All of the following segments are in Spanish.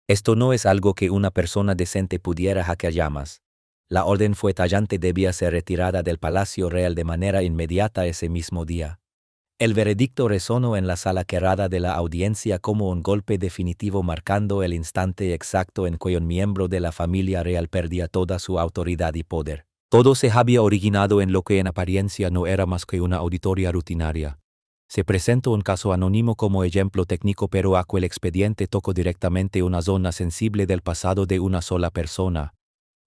Esto no es algo que una persona decente pudiera hackear llamas. La orden fue tallante, debía ser retirada del Palacio Real de manera inmediata ese mismo día. El veredicto resonó en la sala cerrada de la audiencia como un golpe definitivo, marcando el instante exacto en que un miembro de la familia real perdía toda su autoridad y poder. Todo se había originado en lo que en apariencia no era más que una auditoría rutinaria. Se presentó un caso anónimo como ejemplo técnico, pero aquel expediente tocó directamente una zona sensible del pasado de una sola persona.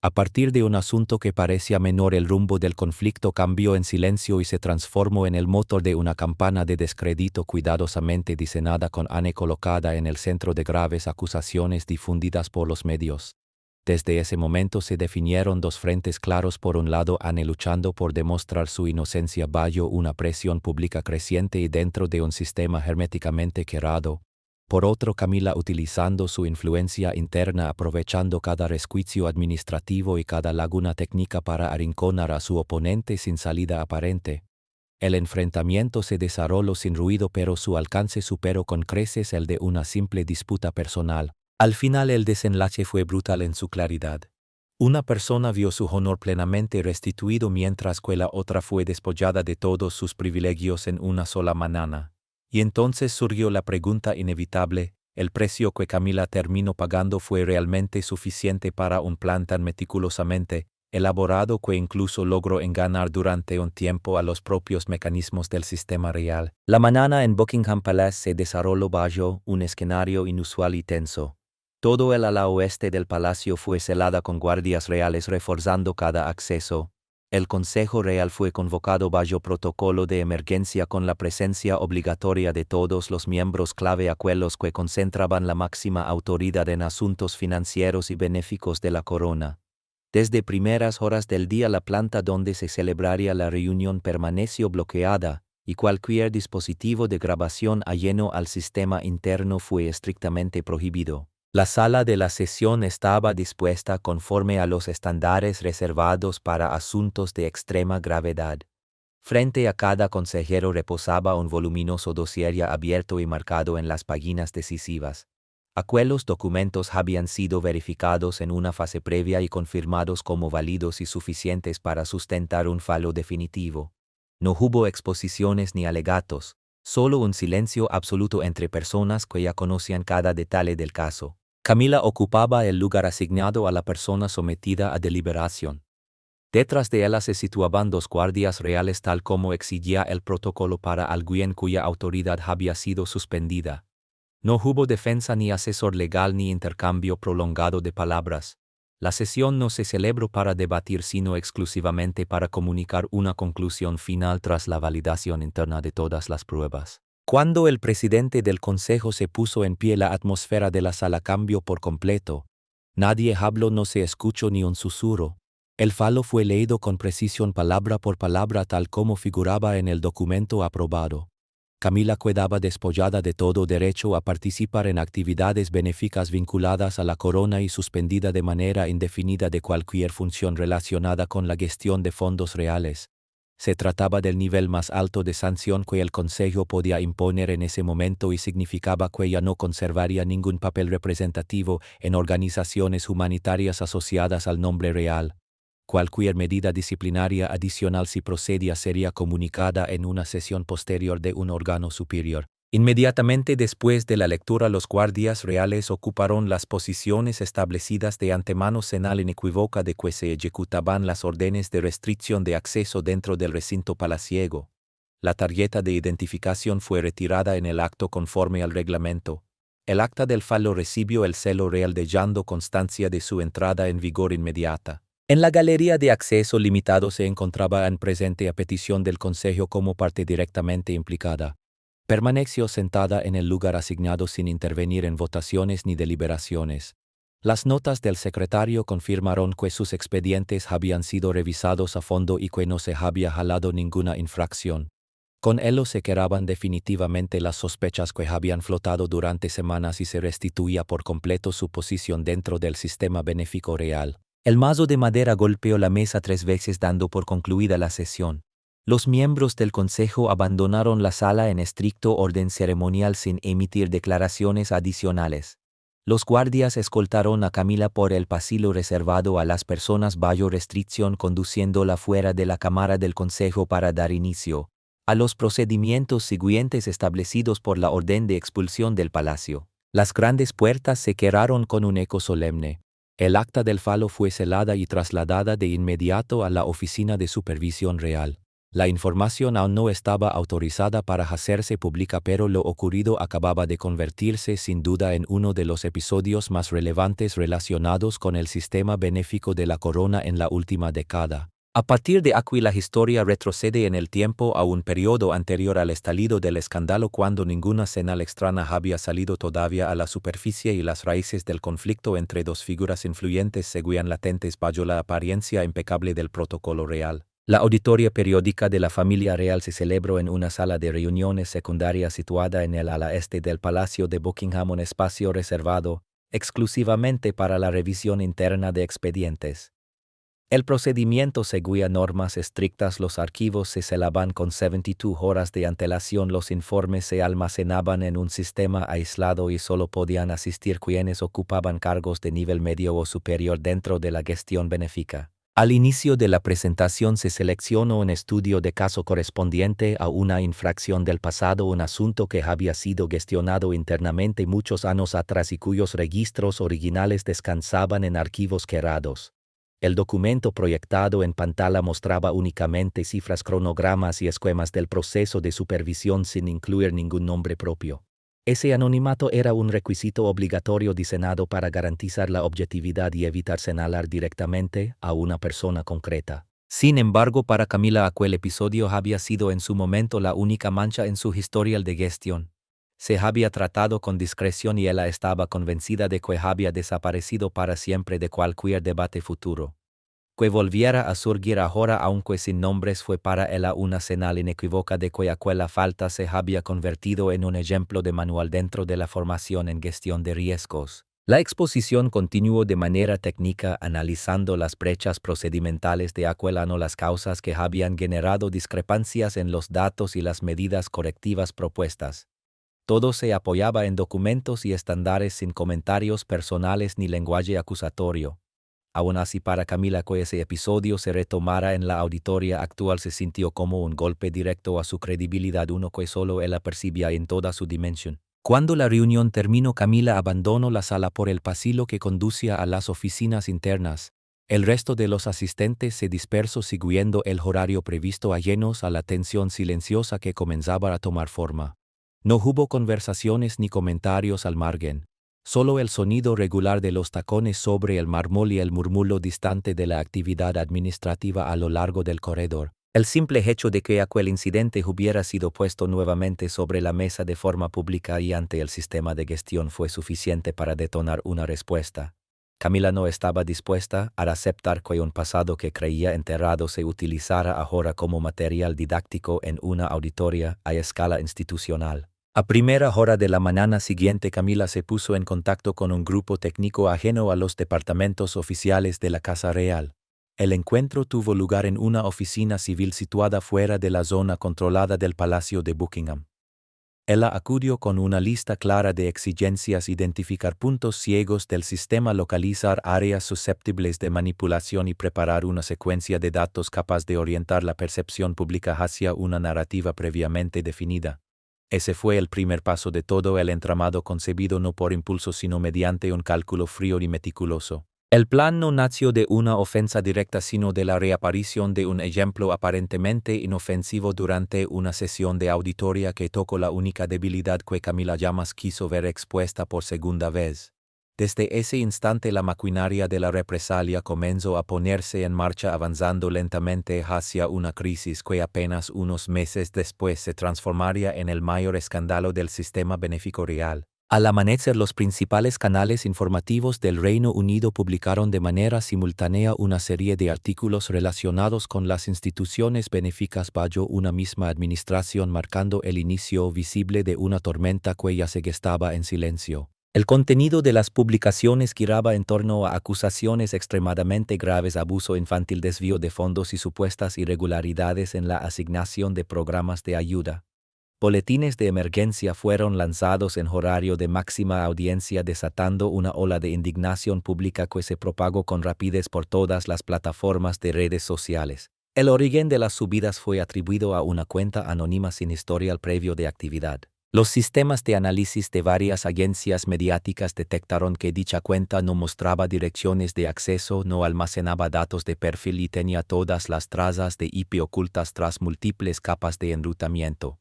A partir de un asunto que parecía menor, el rumbo del conflicto cambió en silencio y se transformó en el motor de una campana de descrédito cuidadosamente diseñada con Anne colocada en el centro de graves acusaciones difundidas por los medios. Desde ese momento se definieron dos frentes claros: por un lado, Anne luchando por demostrar su inocencia bajo una presión pública creciente y dentro de un sistema herméticamente cerrado; por otro, Camila utilizando su influencia interna, aprovechando cada resquicio administrativo y cada laguna técnica para arrinconar a su oponente sin salida aparente. El enfrentamiento se desarrolló sin ruido, pero su alcance superó con creces el de una simple disputa personal. Al final el desenlace fue brutal en su claridad. Una persona vio su honor plenamente restituido, mientras que la otra fue despojada de todos sus privilegios en una sola mañana. Y entonces surgió la pregunta inevitable: ¿el precio que Camila terminó pagando fue realmente suficiente para un plan tan meticulosamente elaborado que incluso logró engañar durante un tiempo a los propios mecanismos del sistema real? La mañana en Buckingham Palace se desarrolló bajo un escenario inusual y tenso. Todo el ala oeste del palacio fue celada con guardias reales reforzando cada acceso. El Consejo Real fue convocado bajo protocolo de emergencia, con la presencia obligatoria de todos los miembros clave, aquellos que concentraban la máxima autoridad en asuntos financieros y benéficos de la corona. Desde primeras horas del día, la planta donde se celebraría la reunión permaneció bloqueada, y cualquier dispositivo de grabación ajeno al sistema interno fue estrictamente prohibido. La sala de la sesión estaba dispuesta conforme a los estándares reservados para asuntos de extrema gravedad. Frente a cada consejero reposaba un voluminoso dossier ya abierto y marcado en las páginas decisivas. Aquellos documentos habían sido verificados en una fase previa y confirmados como válidos y suficientes para sustentar un fallo definitivo. No hubo exposiciones ni alegatos, solo un silencio absoluto entre personas que ya conocían cada detalle del caso. Camila ocupaba el lugar asignado a la persona sometida a deliberación. Detrás de ella se situaban dos guardias reales, tal como exigía el protocolo para alguien cuya autoridad había sido suspendida. No hubo defensa, ni asesor legal, ni intercambio prolongado de palabras. La sesión no se celebró para debatir, sino exclusivamente para comunicar una conclusión final tras la validación interna de todas las pruebas. Cuando el presidente del consejo se puso en pie, la atmósfera de la sala cambió por completo. Nadie habló, no se escuchó ni un susurro. El fallo fue leído con precisión, palabra por palabra, tal como figuraba en el documento aprobado. Camila quedaba despojada de todo derecho a participar en actividades benéficas vinculadas a la corona y suspendida de manera indefinida de cualquier función relacionada con la gestión de fondos reales. Se trataba del nivel más alto de sanción que el Consejo podía imponer en ese momento, y significaba que ella no conservaría ningún papel representativo en organizaciones humanitarias asociadas al nombre real. Cualquier medida disciplinaria adicional, si procedía, sería comunicada en una sesión posterior de un órgano superior. Inmediatamente después de la lectura, los guardias reales ocuparon las posiciones establecidas de antemano, señal inequívoca de que se ejecutaban las órdenes de restricción de acceso dentro del recinto palaciego. La tarjeta de identificación fue retirada en el acto conforme al reglamento. El acta del fallo recibió el sello real, dejando constancia de su entrada en vigor inmediata. En la galería de acceso limitado se encontraba en presente, a petición del Consejo como parte directamente implicada. Permaneció sentada en el lugar asignado sin intervenir en votaciones ni deliberaciones. Las notas del secretario confirmaron que sus expedientes habían sido revisados a fondo y que no se había jalado ninguna infracción. Con ello se quedaban definitivamente las sospechas que habían flotado durante semanas y se restituía por completo su posición dentro del sistema benéfico real. El mazo de madera golpeó la mesa 3 veces, dando por concluida la sesión. Los miembros del Consejo abandonaron la sala en estricto orden ceremonial sin emitir declaraciones adicionales. Los guardias escoltaron a Camila por el pasillo reservado a las personas bajo restricción, conduciéndola fuera de la cámara del consejo para dar inicio a los procedimientos siguientes establecidos por la orden de expulsión del palacio. Las grandes puertas se cerraron con un eco solemne. El acta del fallo fue selada y trasladada de inmediato a la oficina de supervisión real. La información aún no estaba autorizada para hacerse pública, pero lo ocurrido acababa de convertirse sin duda en uno de los episodios más relevantes relacionados con el sistema benéfico de la corona en la última década. A partir de aquí la historia retrocede en el tiempo a un periodo anterior al estallido del escándalo, cuando ninguna señal extraña había salido todavía a la superficie y las raíces del conflicto entre dos figuras influyentes seguían latentes bajo la apariencia impecable del protocolo real. La auditoría periódica de la familia real se celebró en una sala de reuniones secundaria situada en el ala este del Palacio de Buckingham, un espacio reservado exclusivamente para la revisión interna de expedientes. El procedimiento seguía normas estrictas, los archivos se celaban con 72 horas de antelación, los informes se almacenaban en un sistema aislado y solo podían asistir quienes ocupaban cargos de nivel medio o superior dentro de la gestión benéfica. Al inicio de la presentación se seleccionó un estudio de caso correspondiente a una infracción del pasado, un asunto que había sido gestionado internamente muchos años atrás y cuyos registros originales descansaban en archivos cerrados. El documento proyectado en pantalla mostraba únicamente cifras, cronogramas y esquemas del proceso de supervisión sin incluir ningún nombre propio. Ese anonimato era un requisito obligatorio diseñado para garantizar la objetividad y evitar señalar directamente a una persona concreta. Sin embargo, para Camila aquel episodio había sido en su momento la única mancha en su historial de gestión. Se había tratado con discreción y ella estaba convencida de que había desaparecido para siempre de cualquier debate futuro. Que volviera a surgir ahora, aunque sin nombres, fue para ella una señal inequívoca de que aquella falta se había convertido en un ejemplo de manual dentro de la formación en gestión de riesgos. La exposición continuó de manera técnica, analizando las brechas procedimentales de aquel año, las causas que habían generado discrepancias en los datos y las medidas correctivas propuestas. Todo se apoyaba en documentos y estándares, sin comentarios personales ni lenguaje acusatorio. Aún así, para Camila, que ese episodio se retomara en la auditoría actual se sintió como un golpe directo a su credibilidad, uno que solo ella percibía en toda su dimensión. Cuando la reunión terminó, Camila abandonó la sala por el pasillo que conducía a las oficinas internas. El resto de los asistentes se dispersó siguiendo el horario previsto, ajenos a la tensión silenciosa que comenzaba a tomar forma. No hubo conversaciones ni comentarios al margen. Solo el sonido regular de los tacones sobre el mármol y el murmullo distante de la actividad administrativa a lo largo del corredor. El simple hecho de que aquel incidente hubiera sido puesto nuevamente sobre la mesa de forma pública y ante el sistema de gestión fue suficiente para detonar una respuesta. Camila no estaba dispuesta a aceptar que un pasado que creía enterrado se utilizara ahora como material didáctico en una auditoría a escala institucional. A primera hora de la mañana siguiente, Camila se puso en contacto con un grupo técnico ajeno a los departamentos oficiales de la Casa Real. El encuentro tuvo lugar en una oficina civil situada fuera de la zona controlada del Palacio de Buckingham. Ella acudió con una lista clara de exigencias: identificar puntos ciegos del sistema, localizar áreas susceptibles de manipulación y preparar una secuencia de datos capaz de orientar la percepción pública hacia una narrativa previamente definida. Ese fue el primer paso de todo el entramado, concebido no por impulso sino mediante un cálculo frío y meticuloso. El plan no nació de una ofensa directa, sino de la reaparición de un ejemplo aparentemente inofensivo durante una sesión de auditoría que tocó la única debilidad que Camila jamás quiso ver expuesta por segunda vez. Desde ese instante la maquinaria de la represalia comenzó a ponerse en marcha, avanzando lentamente hacia una crisis que apenas unos meses después se transformaría en el mayor escándalo del sistema benéfico real. Al amanecer, los principales canales informativos del Reino Unido publicaron de manera simultánea una serie de artículos relacionados con las instituciones benéficas bajo una misma administración, marcando el inicio visible de una tormenta que ya se gestaba en silencio. El contenido de las publicaciones giraba en torno a acusaciones extremadamente graves: abuso infantil, desvío de fondos y supuestas irregularidades en la asignación de programas de ayuda. Boletines de emergencia fueron lanzados en horario de máxima audiencia, desatando una ola de indignación pública que se propagó con rapidez por todas las plataformas de redes sociales. El origen de las subidas fue atribuido a una cuenta anónima sin historial previo de actividad. Los sistemas de análisis de varias agencias mediáticas detectaron que dicha cuenta no mostraba direcciones de acceso, no almacenaba datos de perfil y tenía todas las trazas de IP ocultas tras múltiples capas de enrutamiento.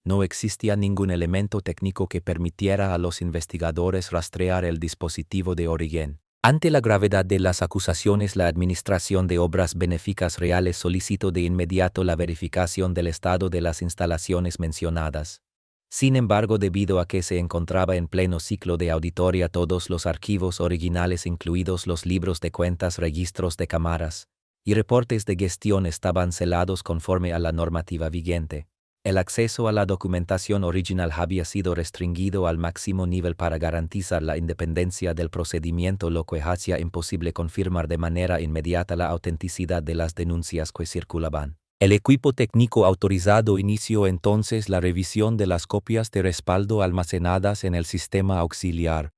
No existía ningún elemento técnico que permitiera a los investigadores rastrear el dispositivo de origen. Ante la gravedad de las acusaciones, la Administración de Obras Benéficas Reales solicitó de inmediato la verificación del estado de las instalaciones mencionadas. Sin embargo, debido a que se encontraba en pleno ciclo de auditoría, todos los archivos originales, incluidos los libros de cuentas, registros de cámaras y reportes de gestión, estaban celados conforme a la normativa vigente. El acceso a la documentación original había sido restringido al máximo nivel para garantizar la independencia del procedimiento, lo que hacía imposible confirmar de manera inmediata la autenticidad de las denuncias que circulaban. El equipo técnico autorizado inició entonces la revisión de las copias de respaldo almacenadas en el sistema auxiliar.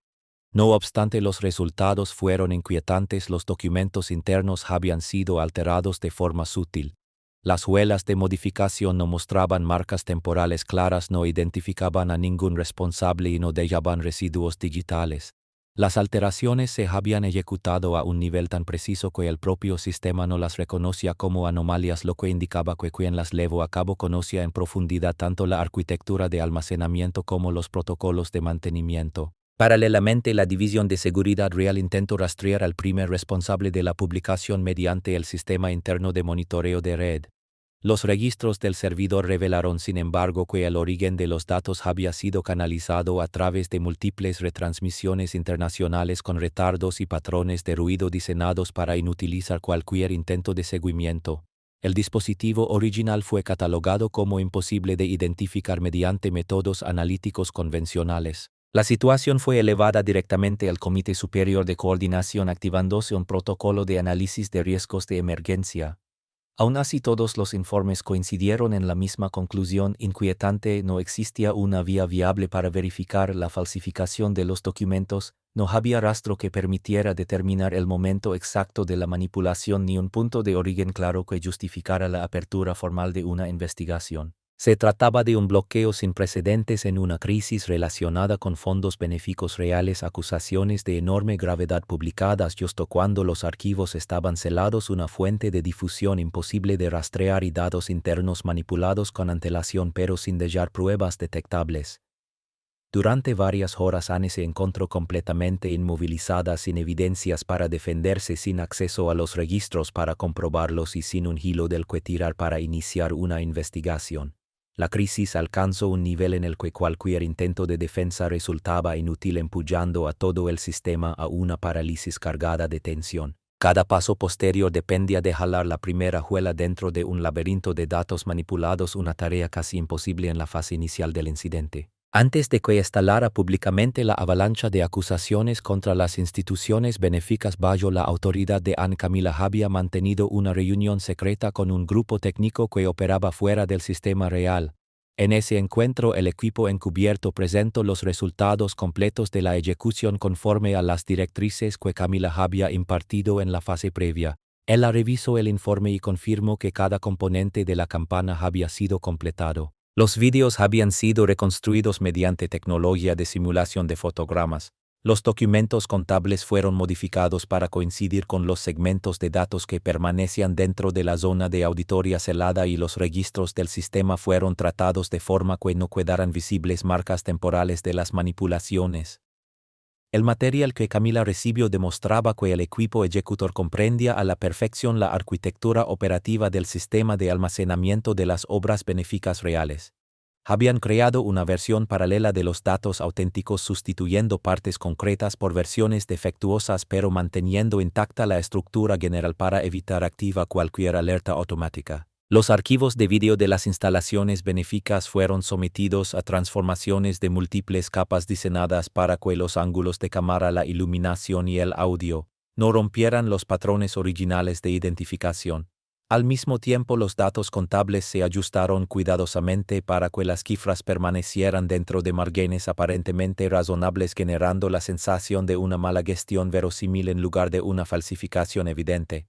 No obstante, los resultados fueron inquietantes. Los documentos internos habían sido alterados de forma sutil. Las huellas de modificación no mostraban marcas temporales claras, no identificaban a ningún responsable y no dejaban residuos digitales. Las alteraciones se habían ejecutado a un nivel tan preciso que el propio sistema no las reconocía como anomalías, lo que indicaba que quien las llevó a cabo conocía en profundidad tanto la arquitectura de almacenamiento como los protocolos de mantenimiento. Paralelamente, la División de Seguridad Real intentó rastrear al primer responsable de la publicación mediante el sistema interno de monitoreo de red. Los registros del servidor revelaron, sin embargo, que el origen de los datos había sido canalizado a través de múltiples retransmisiones internacionales con retardos y patrones de ruido diseñados para inutilizar cualquier intento de seguimiento. El dispositivo original fue catalogado como imposible de identificar mediante métodos analíticos convencionales. La situación fue elevada directamente al Comité Superior de Coordinación, activándose un protocolo de análisis de riesgos de emergencia. Aún así, todos los informes coincidieron en la misma conclusión inquietante: no existía una vía viable para verificar la falsificación de los documentos, no había rastro que permitiera determinar el momento exacto de la manipulación, ni un punto de origen claro que justificara la apertura formal de una investigación. Se trataba de un bloqueo sin precedentes en una crisis relacionada con fondos benéficos reales, acusaciones de enorme gravedad publicadas justo cuando los archivos estaban celados, una fuente de difusión imposible de rastrear y datos internos manipulados con antelación pero sin dejar pruebas detectables. Durante varias horas Anne se encontró completamente inmovilizada, sin evidencias para defenderse, sin acceso a los registros para comprobarlos y sin un hilo del que tirar para iniciar una investigación. La crisis alcanzó un nivel en el que cualquier intento de defensa resultaba inútil, empujando a todo el sistema a una parálisis cargada de tensión. Cada paso posterior dependía de jalar la primera juela dentro de un laberinto de datos manipulados, una tarea casi imposible en la fase inicial del incidente. Antes de que estalara públicamente la avalancha de acusaciones contra las instituciones benéficas bajo la autoridad de Anne, Camila había mantenido una reunión secreta con un grupo técnico que operaba fuera del sistema real. En ese encuentro, el equipo encubierto presentó los resultados completos de la ejecución conforme a las directrices que Camila había impartido en la fase previa. Ella revisó el informe y confirmó que cada componente de la campana había sido completado. Los vídeos habían sido reconstruidos mediante tecnología de simulación de fotogramas. Los documentos contables fueron modificados para coincidir con los segmentos de datos que permanecían dentro de la zona de auditoría celada, y los registros del sistema fueron tratados de forma que no quedaran visibles marcas temporales de las manipulaciones. El material que Camila recibió demostraba que el equipo ejecutor comprendía a la perfección la arquitectura operativa del sistema de almacenamiento de las obras benéficas reales. Habían creado una versión paralela de los datos auténticos, sustituyendo partes concretas por versiones defectuosas, pero manteniendo intacta la estructura general para evitar activa cualquier alerta automática. Los archivos de vídeo de las instalaciones benéficas fueron sometidos a transformaciones de múltiples capas diseñadas para que los ángulos de cámara, la iluminación y el audio no rompieran los patrones originales de identificación. Al mismo tiempo, los datos contables se ajustaron cuidadosamente para que las cifras permanecieran dentro de márgenes aparentemente razonables, generando la sensación de una mala gestión verosímil en lugar de una falsificación evidente.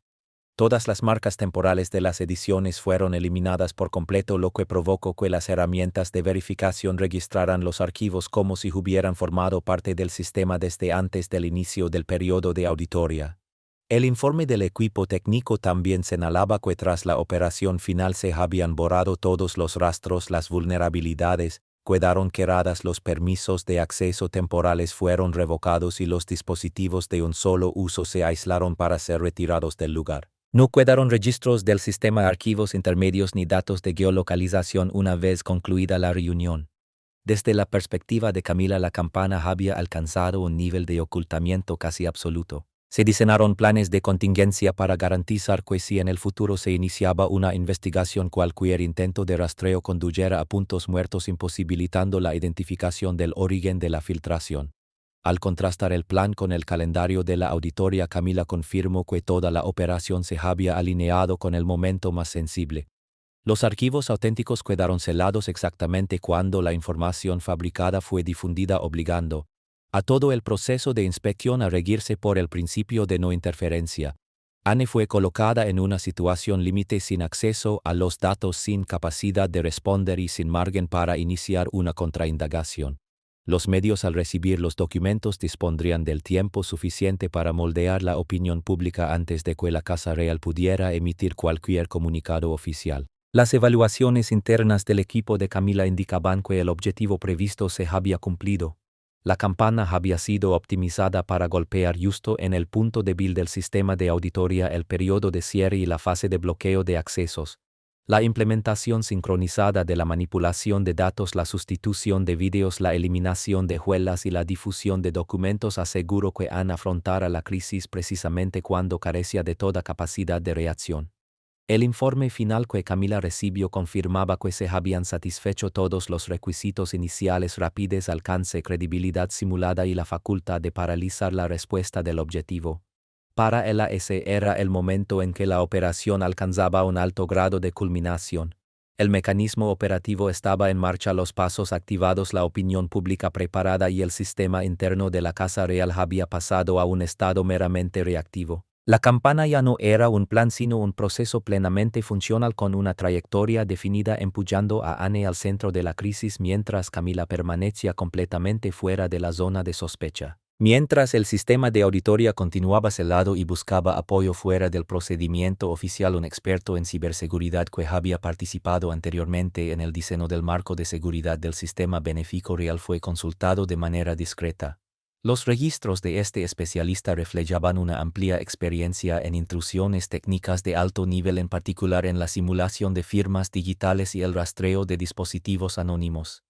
Todas las marcas temporales de las ediciones fueron eliminadas por completo, lo que provocó que las herramientas de verificación registraran los archivos como si hubieran formado parte del sistema desde antes del inicio del periodo de auditoría. El informe del equipo técnico también señalaba que tras la operación final se habían borrado todos los rastros, las vulnerabilidades, quedaron quebradas, los permisos de acceso temporales fueron revocados y los dispositivos de un solo uso se aislaron para ser retirados del lugar. No quedaron registros del sistema de archivos intermedios ni datos de geolocalización una vez concluida la reunión. Desde la perspectiva de Camila, la campana había alcanzado un nivel de ocultamiento casi absoluto. Se diseñaron planes de contingencia para garantizar que si en el futuro se iniciaba una investigación, cualquier intento de rastreo condujera a puntos muertos, imposibilitando la identificación del origen de la filtración. Al contrastar el plan con el calendario de la auditoría, Camila confirmó que toda la operación se había alineado con el momento más sensible. Los archivos auténticos quedaron selados exactamente cuando la información fabricada fue difundida, obligando a todo el proceso de inspección a regirse por el principio de no interferencia. Anne fue colocada en una situación límite, sin acceso a los datos, sin capacidad de responder y sin margen para iniciar una contraindagación. Los medios, al recibir los documentos, dispondrían del tiempo suficiente para moldear la opinión pública antes de que la Casa Real pudiera emitir cualquier comunicado oficial. Las evaluaciones internas del equipo de Camila indicaban que el objetivo previsto se había cumplido. La campana había sido optimizada para golpear justo en el punto débil del sistema de auditoría, el periodo de cierre y la fase de bloqueo de accesos. La implementación sincronizada de la manipulación de datos, la sustitución de vídeos, la eliminación de huellas y la difusión de documentos aseguró que Anne afrontara la crisis precisamente cuando carecía de toda capacidad de reacción. El informe final que Camila recibió confirmaba que se habían satisfecho todos los requisitos iniciales: rapidez, alcance, credibilidad simulada y la facultad de paralizar la respuesta del objetivo. Para ella ese era el momento en que la operación alcanzaba un alto grado de culminación. El mecanismo operativo estaba en marcha, los pasos activados, la opinión pública preparada y el sistema interno de la Casa Real había pasado a un estado meramente reactivo. La campana ya no era un plan sino un proceso plenamente funcional con una trayectoria definida, empujando a Anne al centro de la crisis mientras Camila permanecía completamente fuera de la zona de sospecha. Mientras el sistema de auditoría continuaba celado y buscaba apoyo fuera del procedimiento oficial, un experto en ciberseguridad que había participado anteriormente en el diseño del marco de seguridad del sistema benéfico real fue consultado de manera discreta. Los registros de este especialista reflejaban una amplia experiencia en intrusiones técnicas de alto nivel, en particular en la simulación de firmas digitales y el rastreo de dispositivos anónimos.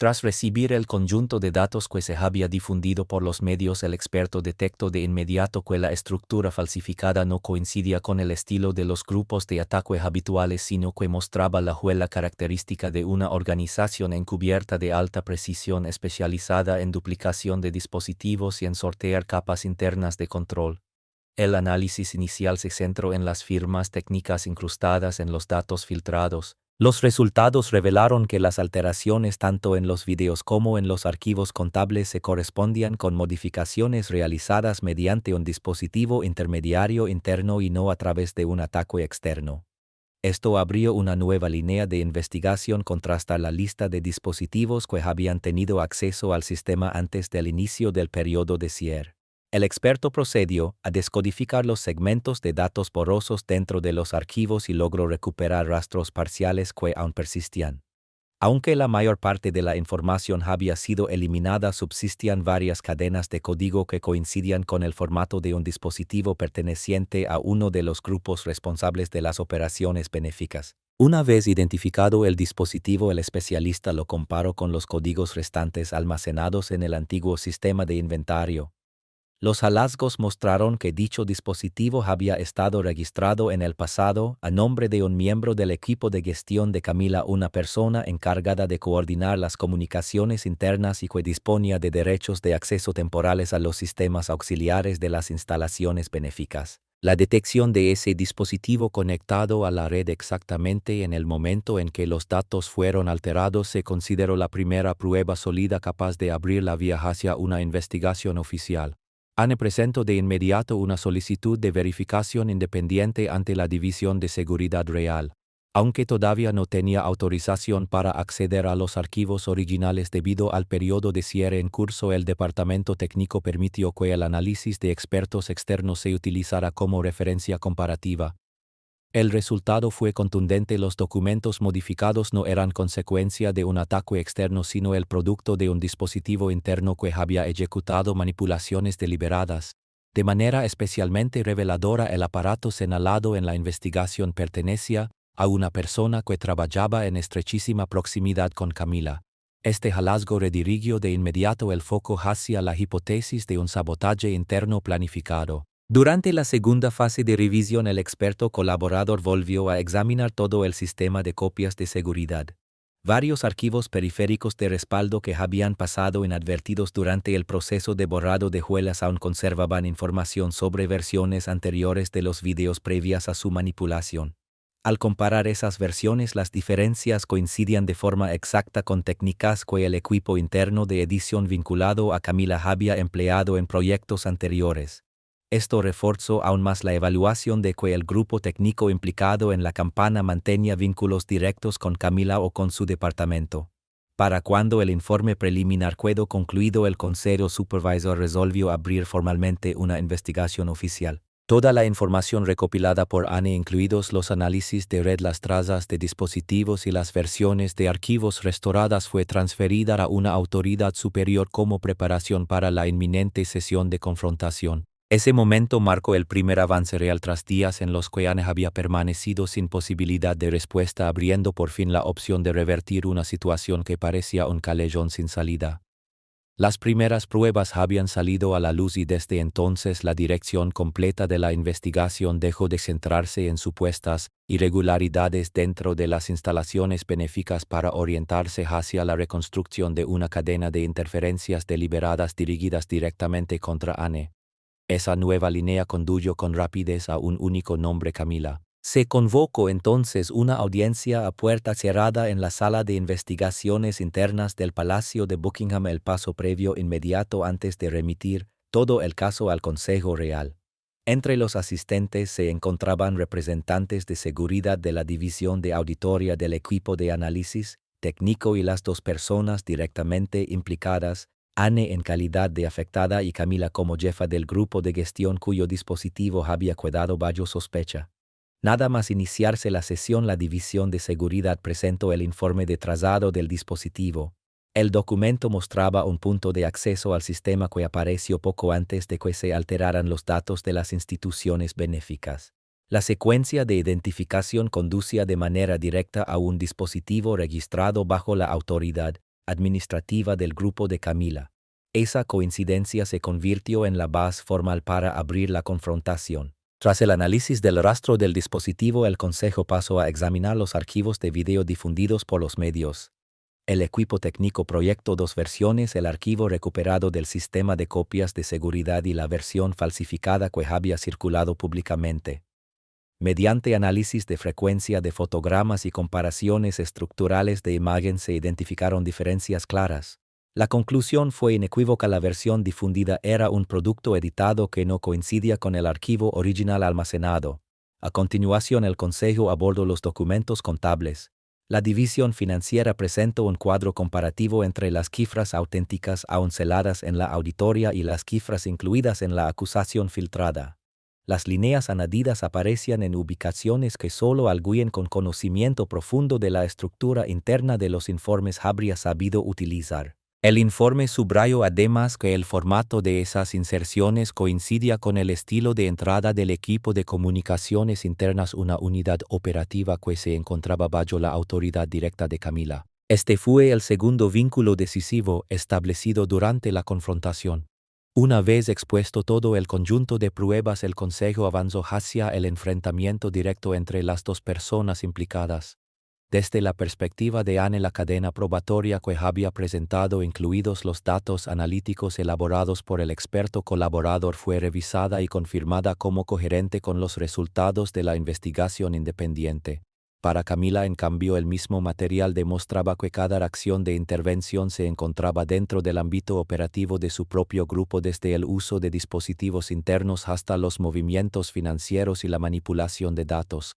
Tras recibir el conjunto de datos que se había difundido por los medios, el experto detectó de inmediato que la estructura falsificada no coincidía con el estilo de los grupos de ataque habituales, sino que mostraba la huella característica de una organización encubierta de alta precisión, especializada en duplicación de dispositivos y en sortear capas internas de control. El análisis inicial se centró en las firmas técnicas incrustadas en los datos filtrados. Los resultados revelaron que las alteraciones tanto en los videos como en los archivos contables se correspondían con modificaciones realizadas mediante un dispositivo intermediario interno y no a través de un ataque externo. Esto abrió una nueva línea de investigación contra la lista de dispositivos que habían tenido acceso al sistema antes del inicio del periodo de cierre. El experto procedió a descodificar los segmentos de datos borrosos dentro de los archivos y logró recuperar rastros parciales que aún persistían. Aunque la mayor parte de la información había sido eliminada, subsistían varias cadenas de código que coincidían con el formato de un dispositivo perteneciente a uno de los grupos responsables de las operaciones benéficas. Una vez identificado el dispositivo, el especialista lo comparó con los códigos restantes almacenados en el antiguo sistema de inventario. Los hallazgos mostraron que dicho dispositivo había estado registrado en el pasado a nombre de un miembro del equipo de gestión de Camila, una persona encargada de coordinar las comunicaciones internas y que disponía de derechos de acceso temporales a los sistemas auxiliares de las instalaciones benéficas. La detección de ese dispositivo conectado a la red exactamente en el momento en que los datos fueron alterados se consideró la primera prueba sólida capaz de abrir la vía hacia una investigación oficial. Anne presentó de inmediato una solicitud de verificación independiente ante la División de Seguridad Real. Aunque todavía no tenía autorización para acceder a los archivos originales debido al periodo de cierre en curso, el departamento técnico permitió que el análisis de expertos externos se utilizara como referencia comparativa. El resultado fue contundente: los documentos modificados no eran consecuencia de un ataque externo, sino el producto de un dispositivo interno que había ejecutado manipulaciones deliberadas. De manera especialmente reveladora, el aparato señalado en la investigación pertenecía a una persona que trabajaba en estrechísima proximidad con Camila. Este hallazgo redirigió de inmediato el foco hacia la hipótesis de un sabotaje interno planificado. Durante la segunda fase de revisión, el experto colaborador volvió a examinar todo el sistema de copias de seguridad. Varios archivos periféricos de respaldo que habían pasado inadvertidos durante el proceso de borrado de huellas aún conservaban información sobre versiones anteriores de los videos previas a su manipulación. Al comparar esas versiones, las diferencias coincidían de forma exacta con técnicas que el equipo interno de edición vinculado a Camila había empleado en proyectos anteriores. Esto reforzó aún más la evaluación de que el grupo técnico implicado en la campaña mantenía vínculos directos con Camila o con su departamento. Para cuando el informe preliminar quedó concluido, el Consejo Supervisor resolvió abrir formalmente una investigación oficial. Toda la información recopilada por Anne, incluidos los análisis de red, las trazas de dispositivos y las versiones de archivos restauradas, fue transferida a una autoridad superior como preparación para la inminente sesión de confrontación. Ese momento marcó el primer avance real tras días en los que Anne había permanecido sin posibilidad de respuesta, abriendo por fin la opción de revertir una situación que parecía un callejón sin salida. Las primeras pruebas habían salido a la luz y desde entonces la dirección completa de la investigación dejó de centrarse en supuestas irregularidades dentro de las instalaciones benéficas para orientarse hacia la reconstrucción de una cadena de interferencias deliberadas dirigidas directamente contra Anne. Esa nueva línea condujo con rapidez a un único nombre: Camila. Se convocó entonces una audiencia a puerta cerrada en la sala de investigaciones internas del Palacio de Buckingham, el paso previo inmediato antes de remitir todo el caso al Consejo Real. Entre los asistentes se encontraban representantes de seguridad de la división de auditoría del equipo de análisis técnico y las dos personas directamente implicadas, Anne en calidad de afectada y Camila como jefa del grupo de gestión cuyo dispositivo había quedado bajo sospecha. Nada más iniciarse la sesión, la División de Seguridad presentó el informe de trazado del dispositivo. El documento mostraba un punto de acceso al sistema que apareció poco antes de que se alteraran los datos de las instituciones benéficas. La secuencia de identificación conducía de manera directa a un dispositivo registrado bajo la autoridad administrativa del grupo de Camila. Esa coincidencia se convirtió en la base formal para abrir la confrontación. Tras el análisis del rastro del dispositivo, el Consejo pasó a examinar los archivos de video difundidos por los medios. El equipo técnico proyectó dos versiones: el archivo recuperado del sistema de copias de seguridad y la versión falsificada que había circulado públicamente. Mediante análisis de frecuencia de fotogramas y comparaciones estructurales de imagen se identificaron diferencias claras. La conclusión fue inequívoca: la versión difundida era un producto editado que no coincidía con el archivo original almacenado. A continuación, el Consejo abordó los documentos contables. La división financiera presentó un cuadro comparativo entre las cifras auténticas aún celadas en la auditoría y las cifras incluidas en la acusación filtrada. Las líneas añadidas aparecían en ubicaciones que solo alguien con conocimiento profundo de la estructura interna de los informes habría sabido utilizar. El informe subrayó además que el formato de esas inserciones coincidía con el estilo de entrada del equipo de comunicaciones internas, una unidad operativa que se encontraba bajo la autoridad directa de Camila. Este fue el segundo vínculo decisivo establecido durante la confrontación. Una vez expuesto todo el conjunto de pruebas, el Consejo avanzó hacia el enfrentamiento directo entre las dos personas implicadas. Desde la perspectiva de Anne, la cadena probatoria que había presentado, incluidos los datos analíticos elaborados por el experto colaborador, fue revisada y confirmada como coherente con los resultados de la investigación independiente. Para Camila, en cambio, el mismo material demostraba que cada acción de intervención se encontraba dentro del ámbito operativo de su propio grupo, desde el uso de dispositivos internos hasta los movimientos financieros y la manipulación de datos.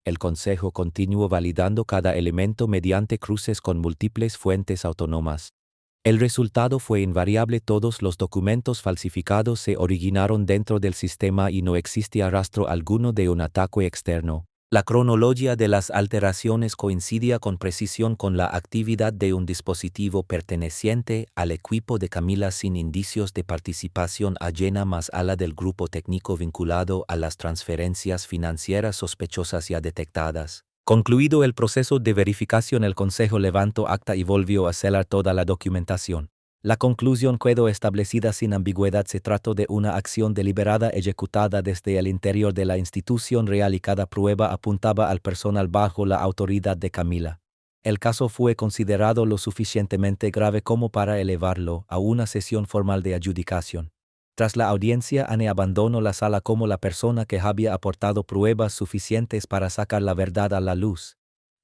El Consejo continuó validando cada elemento mediante cruces con múltiples fuentes autónomas. El resultado fue invariable: todos los documentos falsificados se originaron dentro del sistema y no existía rastro alguno de un ataque externo. La cronología de las alteraciones coincidía con precisión con la actividad de un dispositivo perteneciente al equipo de Camila, sin indicios de participación ajena más a la del grupo técnico vinculado a las transferencias financieras sospechosas ya detectadas. Concluido el proceso de verificación, el Consejo levantó acta y volvió a celar toda la documentación. La conclusión quedó establecida sin ambigüedad: se trató de una acción deliberada ejecutada desde el interior de la institución real y cada prueba apuntaba al personal bajo la autoridad de Camila. El caso fue considerado lo suficientemente grave como para elevarlo a una sesión formal de adjudicación. Tras la audiencia, Anne abandonó la sala como la persona que había aportado pruebas suficientes para sacar la verdad a la luz.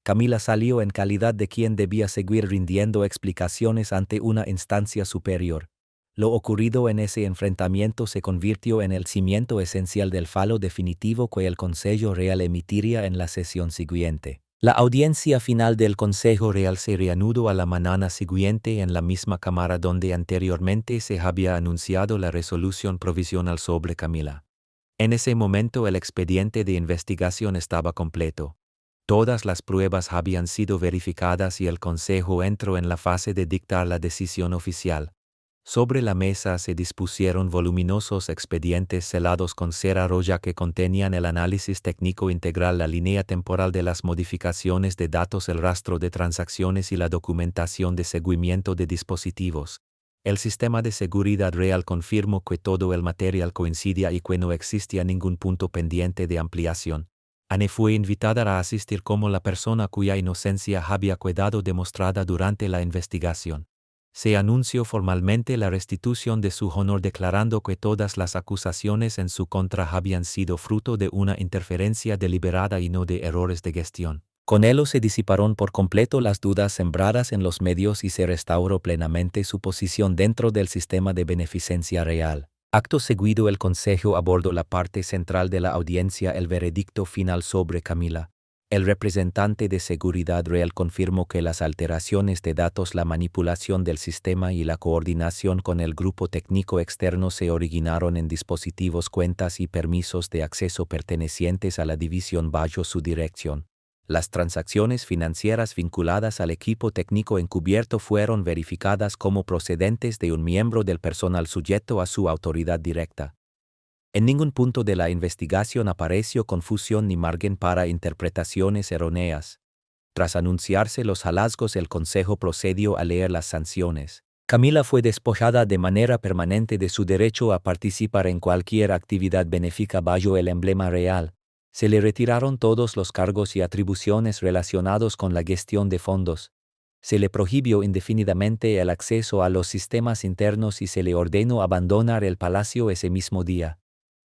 Camila salió en calidad de quien debía seguir rindiendo explicaciones ante una instancia superior. Lo ocurrido en ese enfrentamiento se convirtió en el cimiento esencial del fallo definitivo que el Consejo Real emitiría en la sesión siguiente. La audiencia final del Consejo Real se reanudó a la mañana siguiente en la misma cámara donde anteriormente se había anunciado la resolución provisional sobre Camila. En ese momento el expediente de investigación estaba completo. Todas las pruebas habían sido verificadas y el Consejo entró en la fase de dictar la decisión oficial. Sobre la mesa se dispusieron voluminosos expedientes selados con cera roja que contenían el análisis técnico integral, la línea temporal de las modificaciones de datos, el rastro de transacciones y la documentación de seguimiento de dispositivos. El sistema de seguridad real confirmó que todo el material coincidía y que no existía ningún punto pendiente de ampliación. Anne fue invitada a asistir como la persona cuya inocencia había quedado demostrada durante la investigación. Se anunció formalmente la restitución de su honor, declarando que todas las acusaciones en su contra habían sido fruto de una interferencia deliberada y no de errores de gestión. Con ello se disiparon por completo las dudas sembradas en los medios y se restauró plenamente su posición dentro del sistema de beneficencia real. Acto seguido, el Consejo abordó la parte central de la audiencia, el veredicto final sobre Camila. El representante de Seguridad Real confirmó que las alteraciones de datos, la manipulación del sistema y la coordinación con el grupo técnico externo se originaron en dispositivos, cuentas y permisos de acceso pertenecientes a la división bajo su dirección. Las transacciones financieras vinculadas al equipo técnico encubierto fueron verificadas como procedentes de un miembro del personal sujeto a su autoridad directa. En ningún punto de la investigación apareció confusión ni margen para interpretaciones erróneas. Tras anunciarse los hallazgos, el Consejo procedió a leer las sanciones. Camila fue despojada de manera permanente de su derecho a participar en cualquier actividad benéfica bajo el emblema real. Se le retiraron todos los cargos y atribuciones relacionados con la gestión de fondos. Se le prohibió indefinidamente el acceso a los sistemas internos y se le ordenó abandonar el palacio ese mismo día.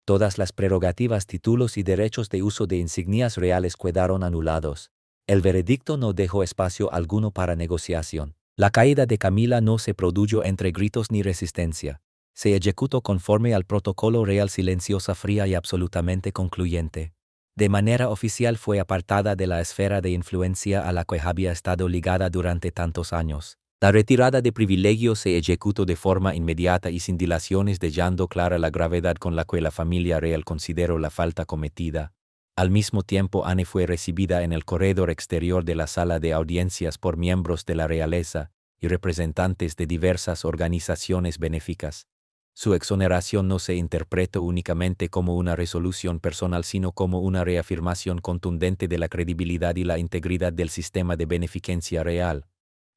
Todas las prerrogativas, títulos y derechos de uso de insignias reales quedaron anulados. El veredicto no dejó espacio alguno para negociación. La caída de Camila no se produjo entre gritos ni resistencia. Se ejecutó conforme al protocolo real, silenciosa, fría y absolutamente concluyente. De manera oficial fue apartada de la esfera de influencia a la que había estado ligada durante tantos años. La retirada de privilegios se ejecutó de forma inmediata y sin dilaciones, dejando clara la gravedad con la que la familia real consideró la falta cometida. Al mismo tiempo, Anne fue recibida en el corredor exterior de la sala de audiencias por miembros de la realeza y representantes de diversas organizaciones benéficas. Su exoneración no se interpretó únicamente como una resolución personal, sino como una reafirmación contundente de la credibilidad y la integridad del sistema de beneficencia real.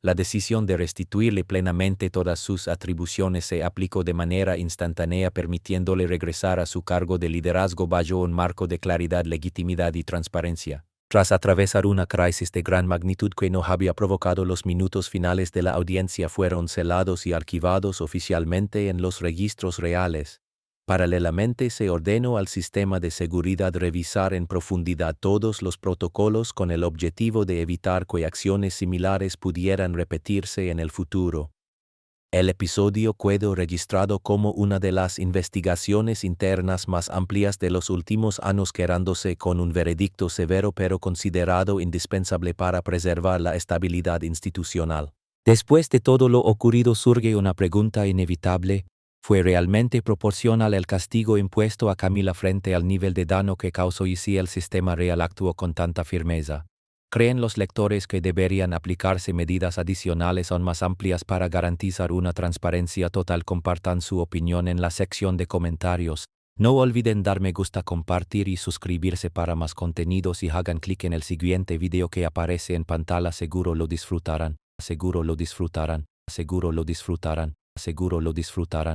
La decisión de restituirle plenamente todas sus atribuciones se aplicó de manera instantánea, permitiéndole regresar a su cargo de liderazgo bajo un marco de claridad, legitimidad y transparencia. Tras atravesar una crisis de gran magnitud que no había provocado, los minutos finales de la audiencia fueron celados y archivados oficialmente en los registros reales. Paralelamente se ordenó al sistema de seguridad revisar en profundidad todos los protocolos con el objetivo de evitar que acciones similares pudieran repetirse en el futuro. El episodio quedó registrado como una de las investigaciones internas más amplias de los últimos años, quedándose con un veredicto severo pero considerado indispensable para preservar la estabilidad institucional. Después de todo lo ocurrido surge una pregunta inevitable: ¿fue realmente proporcional el castigo impuesto a Camila frente al nivel de daño que causó, y si el sistema real actuó con tanta firmeza? ¿Creen los lectores que deberían aplicarse medidas adicionales aún más amplias para garantizar una transparencia total? Compartan su opinión en la sección de comentarios. No olviden dar me gusta, compartir y suscribirse para más contenidos, y hagan clic en el siguiente video que aparece en pantalla. Seguro lo disfrutarán, seguro lo disfrutarán, seguro lo disfrutarán, seguro lo disfrutarán.